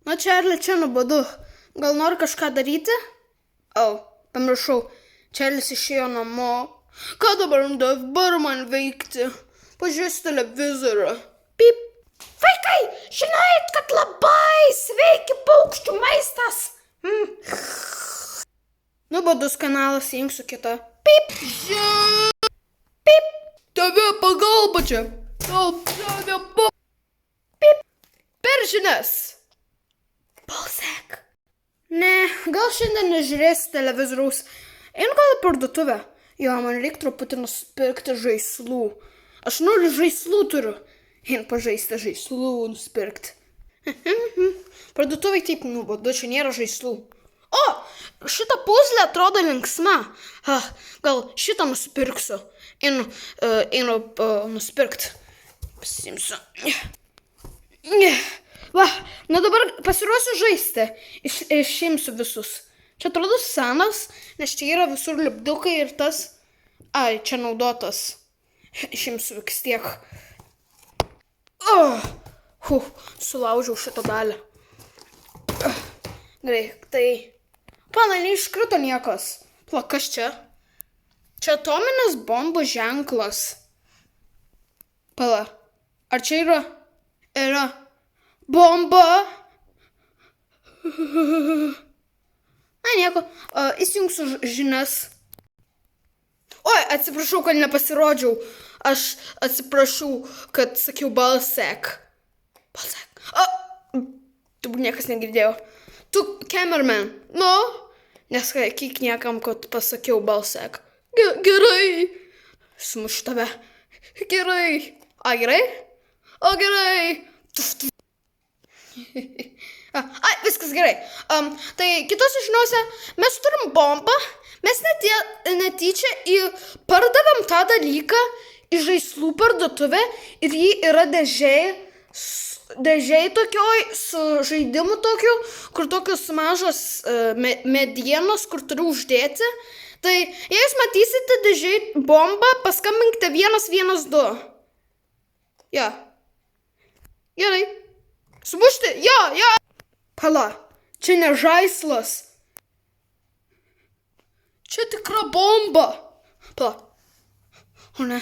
Na, Čarli, čia nuobodu. Gal nori kažką daryti? Pamiršau. Čarlis išėjo namo. Ką dabar man veikti? Pažiūrėsiu televizorių. Pip. Vaikai, žinojat, kad labai sveiki paukščių maistas? Nuobodus kanalas, įjungsiu kitą. Pip. Pip. Tave pagalba čia. Pip. Per žinias. Balsek. Ne, gal šiandien nežiūrėsi televizoriaus. Einu gal į parduotuvę. Jo, man reikia truputį nusipirkti žaislų. Aš noriu žaislų turiu. Einu pažaisti žaislų nusipirkti. Parduotuvai taip nuobodu, čia nėra žaislų. O, šitą puzlę atrodo linksma. Gal šitą nusipirksiu. Einu nusipirkti. Pasimsiu. Va, na dabar pasiruosiu žaisti. Išimsiu visus. Čia atrodo senas, nes čia yra visur lipdukai ir tas. Čia naudotas. Išimsiu vis tiek. Sulaužiau šitą dalį. Gerai, tai... Pana, neiškrito niekas. Kas čia? Čia atominės bombos ženklas. Pala, ar čia yra bomba? Na, nieko, įsijungsiu žinias. Oi, atsiprašau, kad nepasirodžiau. Aš atsiprašau, kad sakiau balsek. Balsek. Turbūt niekas negirdėjo. Tu, cameraman, nesakyk niekam, kad pasakiau balsek. Gerai. Sumušiu tave. Gerai. Gerai? Gerai. Viskas gerai. Tai kitose žiniose mes turim bombą. Mes netyčia pardavėm tą dalyką į žaislų parduotuvę ir jį yra dėžėj tokioj su žaidimu tokiu, kur tokios mažos medienos, kur turiu uždėti. Tai jei jūs matysite dėžėj bombą, paskambinkite 112. Jo. Gerai. Sumušti? Jo. Pala, čia ne žaislas. Čia tikra bomba. Pala. O ne.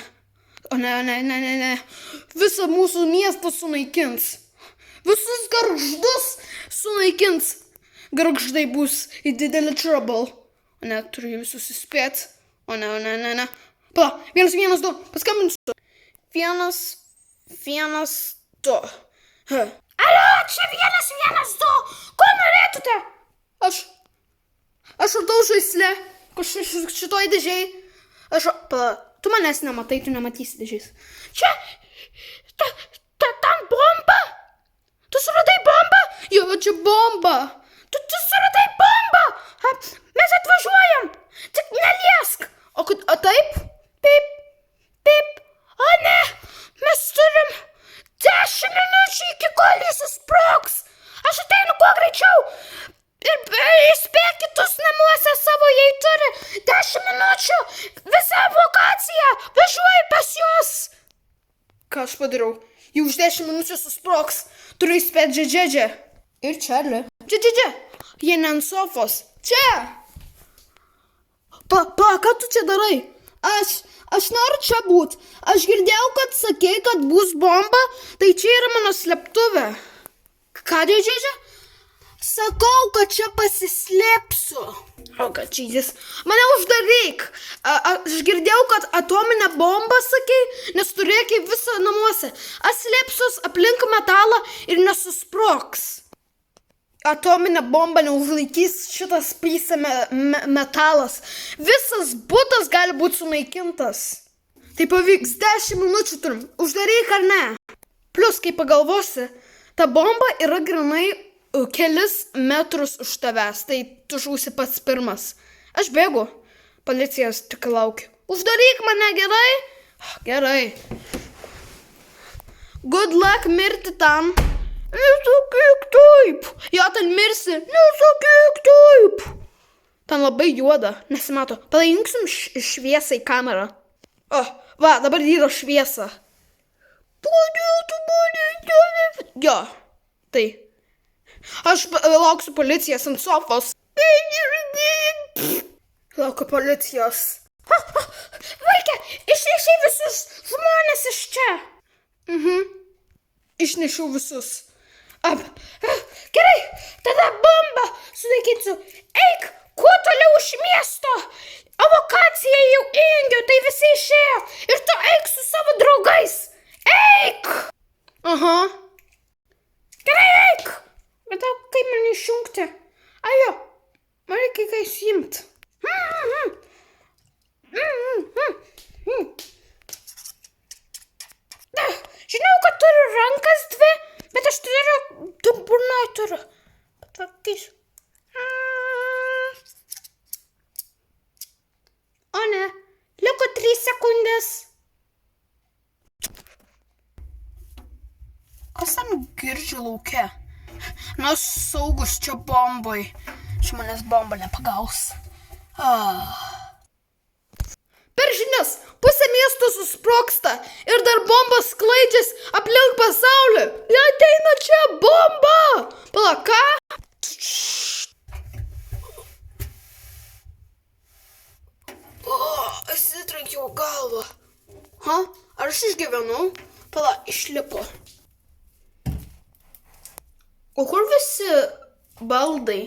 Visą mūsų miestą sunaikins. Visus gargždus sunaikins. Gargždai bus į didelį trouble. O ne, turiu visus įspėti. O ne. Pala, 112. Paskambinsiu. 112. Alio, čia 112. Ko norėtumėte? Aš radau žaislę. Šitoj dėžėj. Tu manęs nematai, tu nematysi dėžės. Čia, ten bomba. Tu suradai bombą? Jo, čia bomba. Tu suradai bombą. Mes atvažiuojam. Tik neliesk. O taip? Pip. O ne, mes turim 10 minučių iki kol jis susprogs. Aš ateinu kuo greičiau. Ir įspėk kitus namuose savo, jei turi 10 minučių. Visa evakuacija. Važiuoju pas juos. Ką aš padariau? Jau už 10 minučių susprogs. Turiu įspėti Džedžedžę. Ir Čarli. Džedžedžė. Jie ne ant sofos. Čia. Ką tu čia darai? Aš noriu čia būt. Aš girdėjau, kad sakei, kad bus bomba. Tai čia yra mano slėptuvė. Ką, Džedžedžė? Sakau, kad čia pasislėpsiu. Kad čia mane uždaryk. Aš girdėjau, kad atominę bombą sakei, nes turėk visą namuose. Aš slėpsiuos aplink metalą ir nesusprogs. Atominę bombą neužlaikys šitas pysė metalas. Visas butas gali būti sunaikintas. Tai pavyks, 10 minučių turim. Uždaryk ar ne? Plus, kai pagalvosi, ta bomba yra grinai kelis metrus už tavęs, tai tu žūsi pats pirmas. Aš bėgu, policijos tik laukiu. Uždaryk mane, gerai? Gerai. Good luck mirti tam. Nesakyk taip. Jo, ten mirsi. Nesakyk taip. Ten labai juoda, nesimato. Palaijungsim šviesą į kamerą. Va, dabar yra šviesa. Jo, tai. Aš lauksiu policijos ant sofos. Laukiu policijos. Vaikė, išnešiai visus žmonės iš čia. Išnešiau visus. Gerai, tada bombą sunaikinsiu. Eik, kuo toliau iš miesto. Evakuaciją jau įjungiau, tai visi išėjo. Ir tu eik su savo draugais. Eik! Aha. Gerai, eik. Bet kaip man išjungti? Ajo, man reikia kai įsijimti. Žinau, kad turiu rankas dvi, bet aš turiu burnoj turiu. Patvarkysiu. O ne, liko 3 sekundės. Kas ten girdžiu lauke? Na, saugus čia bombai. Čia manęs bomba nepagaus. Per žinias, pusė miesto susprogsta ir dar bombas sklaidžias aplink pasaulį. Jie ateina čia, bomba! Pala, ką? Įsitrenkiau galvą. Ar aš išgyvenau? Pala, išlipo. O kur visi baldai?